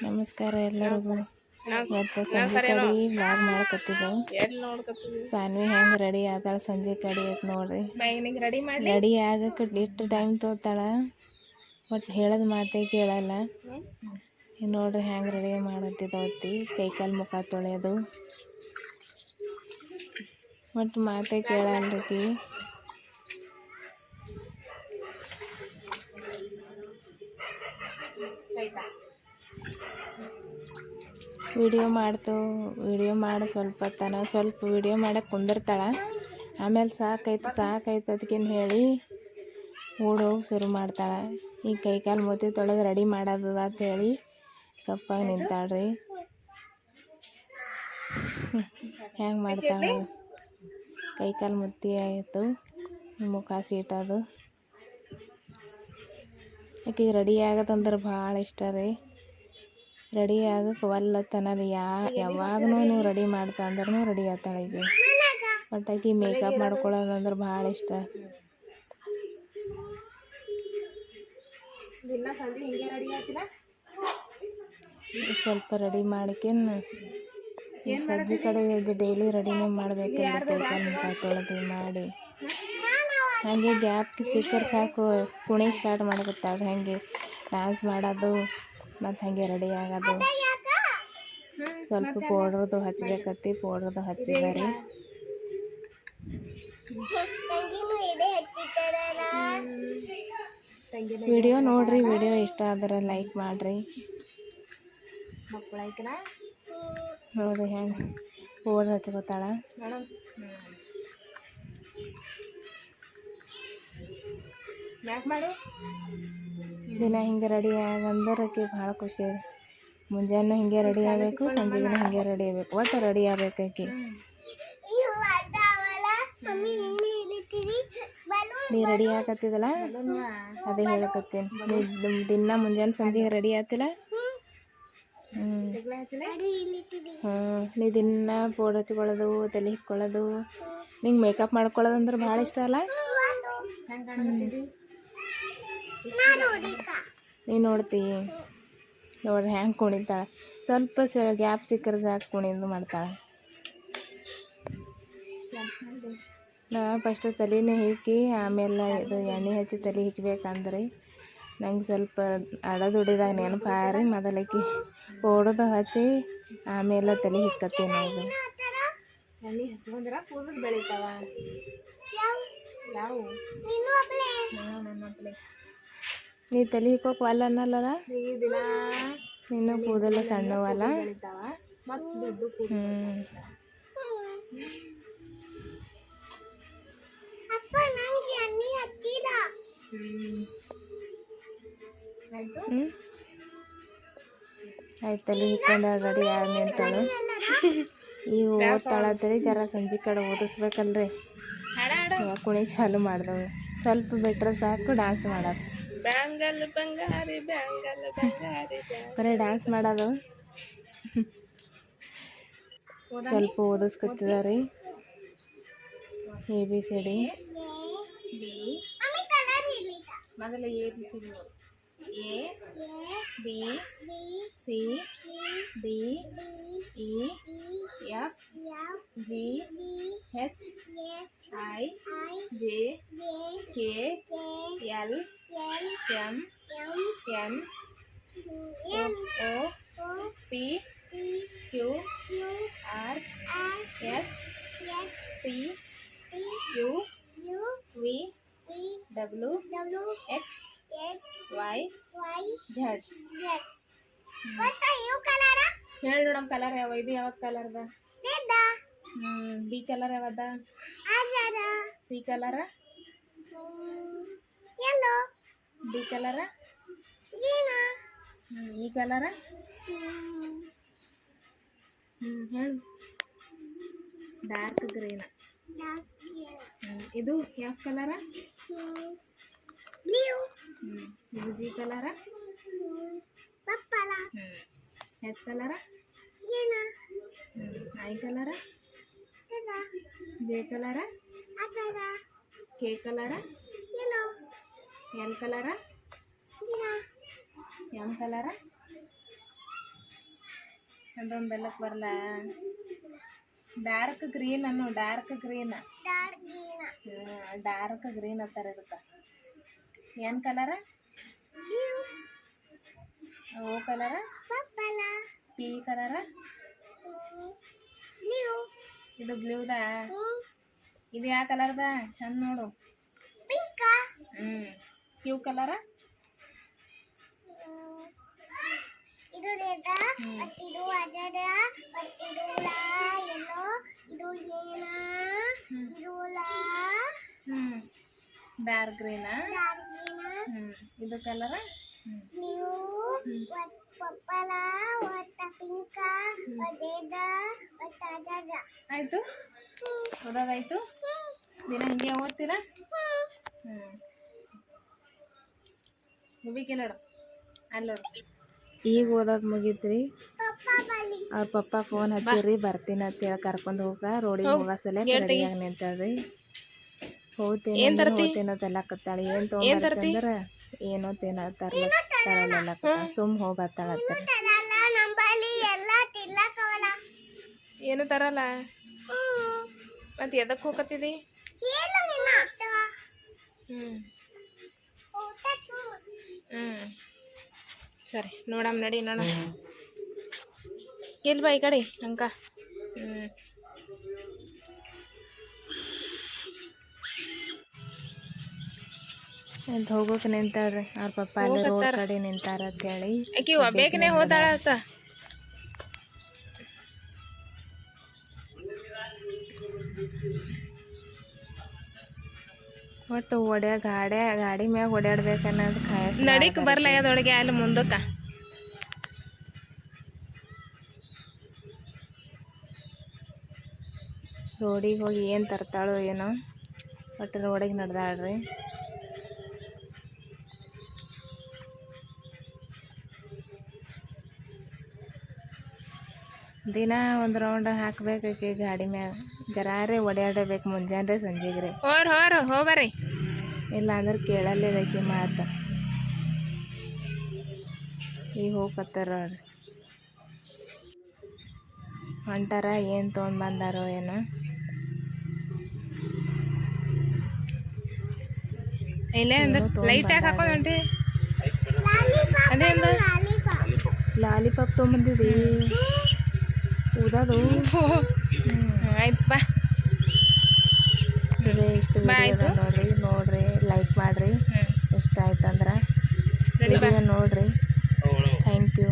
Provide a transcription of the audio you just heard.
ನಮಸ್ಕಾರ ಎಲ್ಲರಿಗೂ. ಇವತ್ತು ಸಂಜೆ ಕಡೆ ಬ್ಲಾಗ್ ಮಾಡಕತ್ತಿದ್ದೆವು. ಸಾನ್ವಿ ಹೆಂಗೆ ರೆಡಿ ಆತಾಳ ಸಂಜೆ ಕಡೆ ಐತೆ ನೋಡ್ರಿ. ರೆಡಿ ಆಗಕ್ಕೆ ಎಷ್ಟು ಟೈಮ್ ತೋತಾಳ, ಬಟ್ ಹೇಳೋದು ಮಾತೇ ಕೇಳಲ್ಲ. ನೋಡ್ರಿ ಹೆಂಗೆ ರೆಡಿ ಮಾಡತ್ತಿದ್ದವತ್ತಿ, ಕೈಕಾಲು ಮುಖ ತೊಳೆಯೋದು, ಬಟ್ ಮಾತೇ ಕೇಳಲ್ರಿ. ವಿಡಿಯೋ ಮಾಡಿ ಸ್ವಲ್ಪ ವಿಡಿಯೋ ಮಾಡಕ್ಕೆ ಕುಂದಿರ್ತಾಳ. ಆಮೇಲೆ ಸಾಕೈತೆ ಅದಕ್ಕೇನು ಹೇಳಿ ಓಡೋಗಿ ಶುರು ಮಾಡ್ತಾಳೆ. ಈಗ ಕೈಕಾಲು ಮೂತಿ ತೊಳೆದು ರೆಡಿ ಮಾಡೋದು ಅಂತ ಹೇಳಿ ಕಪ್ಪಾಗಿ ನಿಂತಾಳ್ರಿ. ಹೆಂಗೆ ಮಾಡ್ತಾಳೆ, ಕೈಕಾಲು ಮುತ್ತಿ ಆಯಿತು, ಮುಖ ಸೀಟೋದು. ಆಕೆಗೆ ರೆಡಿ ಆಗೋದಂದ್ರೆ ಭಾಳ ಇಷ್ಟ ರೀ. ರೆಡಿ ಆಗಕ್ಕೆ ಒಲ್ಲತ್ತನದು ಯಾವಾಗೂ ನೀವು ರೆಡಿ ಮಾಡ್ತಾ ಅಂದ್ರೂ ರೆಡಿ ಆಗ್ತಾಳೆ ಈಗ. ಬಟ್ ಆಕೆ ಮೇಕಪ್ ಮಾಡ್ಕೊಳ್ಳೋದಂದ್ರೆ ಭಾಳ ಇಷ್ಟ. ಸ್ವಲ್ಪ ರೆಡಿ ಮಾಡ್ಕೇನು ಸಂಜೆ ಕಡೆ ಡೈಲಿ ರೆಡಿನೇ ಮಾಡಬೇಕಂದ್ರೆ ಕೈಕಾಲು ಮುಖ ತೊಳೆದು ಮಾಡಿ ಹಾಗೆ ಗ್ಯಾಪ್ ಸಿಕ್ಕರೆ ಸಾಕು ಕುಣಿ ಸ್ಟಾರ್ಟ್ ಮಾಡಕತ್ತಾಳೆ. ಹಾಗೆ ಡ್ಯಾನ್ಸ್ ಮಾಡೋದು ಮತ್ತು ಹಾಗೆ ರೆಡಿ ಆಗೋದು. ಸ್ವಲ್ಪ ಪೌಡ್ರದು ಹಚ್ಬೇಕತ್ತಿ, ಪೌಡ್ರದು ಹಚ್ಚಿದಾರೆ. ವಿಡಿಯೋ ನೋಡ್ರಿ, ವಿಡಿಯೋ ಇಷ್ಟ ಆದ್ರೆ ಲೈಕ್ ಮಾಡಿರಿ. ನೋಡ್ರಿ ಹೆಂಗೆ ಪೌಡ್ರ್ ಹಚ್ಕೋತಾಳ. ದಿನ ಹಿಂಗೆ ರೆಡಿ ಆಗಂದ್ರೆ ಆಕೆ ಭಾಳ ಖುಷಿ. ಮುಂಜಾನೆ ಹಿಂಗೆ ರೆಡಿ ಆಗಬೇಕು, ಸಂಜೆಗೂ ಹಿಂಗೆ ರೆಡಿ ಆಗಬೇಕು, ಒಟ್ಟು ರೆಡಿ ಆಗ್ಬೇಕು ಆಕೆ. ನೀ ರೆಡಿ ಆಗತ್ತಿದ್ದಲ್ಲ ಅದೇ ಹೇಳಕತ್ತೀನಿ. ದಿನ ಮುಂಜಾನೆ ಸಂಜೆಗೆ ರೆಡಿ ಆಗ್ತಿಲ್ಲ. ನೀ ದಿನ ಪೌಡ್ರ್ ಹಚ್ಕೊಳ್ಳೋದು, ತಲೆ ಹಿಕ್ಕೊಳ್ಳೋದು, ನಿಂಗೆ ಮೇಕಪ್ ಮಾಡ್ಕೊಳ್ಳೋದಂದ್ರೆ ಭಾಳ ಇಷ್ಟ ಅಲ್ಲ. ನೀ ನೋಡ್ತಿ ನೋಡ್ರಿ ಹೆಂಗೆ ಕುಣಿತಾಳೆ. ಸ್ವಲ್ಪ ಗ್ಯಾಪ್ ಸಿಕ್ಕರೆ ಸಾಕು ಕುಣಿದು ಮಾಡ್ತಾಳೆ. ನಾ ಫಸ್ಟು ತಲೆನೇ ಹಿಕ್ಕಿ ಆಮೇಲೆ ಇದು ಎಣ್ಣೆ ಹಚ್ಚಿ ತಲೆ ಹಿಕ್ಬೇಕಂದ್ರೆ ನಂಗೆ ಸ್ವಲ್ಪ ಅಡದುಡಿದಾಗ ನೆನಪಾರಿ ಮೊದಲಕ್ಕೆ ಪೌಡ್ರದು ಹಚ್ಚಿ ಆಮೇಲೆ ತಲೆ ಹಿಕ್ಕತ್ತೀನಿ. ನಾವು ಎಣ್ಣೆ ಹಚ್ಕೊಂಡ್ರೆ ಕೂದಲು ಬೆಳಿತಾವ. ನೀ ತಲೆ ಹಿಕ್ಕೋಕೆ ಒಲ್ಲ ಅನ್ನಲ್ಲ, ನೀನು ಕೂದಲು ಸಣ್ಣವಲ್ಲ. ಆಯ್ತು, ತಲೆ ಹಿಕ್ಕೊಂಡು ರೆಡಿ ಆಗಿ ನಿಂತಾಳು. ಈಗ ಓದ್ತಾಳತ್ತೇಳಿ ಜರ ಸಂಜೆ ಕಡೆ ಓದಿಸ್ಬೇಕಲ್ರಿ. ಕುಣಿ ಚಾಲು ಮಾಡಿದವು. ಸ್ವಲ್ಪ ಬಿಟ್ರೆ ಸಾಕು ಡ್ಯಾನ್ಸ್ ಮಾಡೋದು. ಬರೀ ಡ್ಯಾನ್ಸ್ ಮಾಡೋದು. ಸ್ವಲ್ಪ ಓದಿಸ್ಕೊತಿದಾರೆ. ABCD ಮೊದಲು ABCD A B C D E F G H I J K L M N O P Q R S T U V W X Y Z. ಹೇಳಿ ನೋಡಮ್ ಕಲರ್ ಯಾವ ಇದು? ಯಾವತ್ತು ಕಲರ್ದ? ಬಿ ಕಲರ್ ಯಾವದ? C ಕಲರ? D ಕಲರ? E ಕಲರ? ಹೇಳು. Dark green. ಇದು ಯಾವ ಕಲರ? ಇದು ಜಿ ಕಲರ? ಹೆಚ್ ಕಲರ? ಐ ಕಲರ? ಜೆ ಕಲರ? ಕೆ ಕಲರ? ಎಲ್ ಕಲರ? ಎಮ್ ಕಲರ? ಅದೊಂದು ಬೆಲ್ಲಕ್ಕೆ ಬರಲ್ಲ. ಡಾರ್ಕ್ ಗ್ರೀನ್ ಅನ್ನು, ಡಾರ್ಕ್ ಗ್ರೀನ್ ಅಂತಾರೆ ಇದಕ್ಕೆ. ಏನು ಕಲರ? ಓ ಕಲರ, ಪಿ ಕಲರ, ಇದು ಬ್ಲೂದ. ಇದು ಯಾವ ಕಲರ್ದ? ಚಂದ ನೋಡು. ಕ್ಯೂ ಕಲರ, ಇದು ರೆಡ್, ಇದು ಅಜದ, ಇದು ಯೆಲ್ಲೋ, ಇದು ಗ್ರೀನ್, ಇದು ಡಾರ್ಕ್ ಗ್ರೀನಾ? ಇದು ಕಲರ ಬ್ಲೂ, ಪರ್ಪಲ್, ಪಿಂಕ್, ರೆಡ್, ಅಜದ. ಆಯ್ತು, ಓದೋದಾಯ್ತು. ದಿನ ಹಿಂಗೆ ಓದ್ತೀರಾ? ಮುಗಿಕೆ ನೋಡು, ಅಲ್ಲಿ ನೋಡು. ಈಗ ಓದೋದು ಮುಗೀತ್ರಿ. ಅವ್ರ ಪಪ್ಪ ಫೋನ್ ಹಚ್ಚಿರಿ, ಬರ್ತೀನಿ ಅಂತೇಳಿ ಕರ್ಕೊಂಡು ರೋಡಿಗೆ ಹೋಗೋ ಸಲ ರೆಡಿಯಾಗಿ ನಿಂತಾಳ್ರಿ. ಹೋಗ್ತೇನೆ ತೆಲ್ಲಕತ್ತಾಳೆ. ಏನು ತೊಗೊಂಡ್ಬರ್ತೀಂದ್ರೆ ಏನೋ ತರಲ್ಲ ಸುಮ್ ಹೋಗತ್ತಾಳ. ಏನು ತರಲ್ಲ ಮತ್ತೆ ಎದಕ್ಕೆ ಹೋಗತ್ತಿದಿ? ಸರಿ ನೋಡಮ್ಮ, ನಡಿ ನೋಡ. ಎಲ್ಲಿ ಬಾ ಈ ಕಡೆ ಅಂಕ. ಅಂತ ಹೋಗೋಕೆ ನಿಂತಾಳ್ರಿ. ಅವ್ರ ಪಪ್ಪ ಅಲ್ಲಿ ರೋಡ್ ಕಡೆ ನಿಂತಾರ ಅಂತೇಳಿ ಆಕಿ ಬೇಕನೆ ಹೋದಾಳ ಆತ. ಒಟ್ಟು ಗಾಡಿ ಮ್ಯಾಗ ಓಡಾಡ್ಬೇಕನ್ನೋದು ಖಾಯಸ್. ನಡಿಕ್ ಬರ್ಲಾಗ್ಯದೊಳಗೆ ಅಲ್ಲಿ ಮುಂದಕ್ಕ. ರೋಡಿಗೆ ಹೋಗಿ ಏನು ತರ್ತಾಳೋ ಏನೋ, ಒಟ್ಟು ರೋಡಿಗೆ ನಡೆದಾಳ್ರಿ. ದಿನ ಒಂದು ರೌಂಡ್ ಹಾಕ್ಬೇಕಿ ಗಾಡಿ ಮ್ಯಾಗ. ಜರಾರೇ ಓಡಾಡಬೇಕು ಮುಂಜಾನೆ ಸಂಜೆಗ್ರಿ. ಹೋಗ್ಬರ್ರಿ, ಇಲ್ಲ ಅಂದ್ರೆ ಕೇಳಲ್ಲೇದಕ್ಕಿ ಮಾತು. ಈಗ ಹೋಗತ್ತಾರ ನೋಡ್ರಿ. ಹೊಂಟಾರ, ಏನು ತೊಗೊಂಡು ಬಂದಾರೋ ಏನೋ. ಇಲ್ಲೇ ಅಂದ್ರೆ ಲೈಟ್ ಯಾಕೆ ಹಾಕೋದು ಹೊಂಟಿ? ಅದೇ ಅಂದ ಲಾಲಿಪಾಪ್ ತೊಗೊಂಬಂದಿದ್ದಿ. ಊದದು ಆಯ್ತು ಬಾ. ಇಷ್ಟು ನೋಡ್ರಿ, ಲೈಕ್ ಮಾಡ್ರಿ. ಇಷ್ಟ ಆಯ್ತಂದ್ರೆ ನೋಡ್ರಿ. Thank you.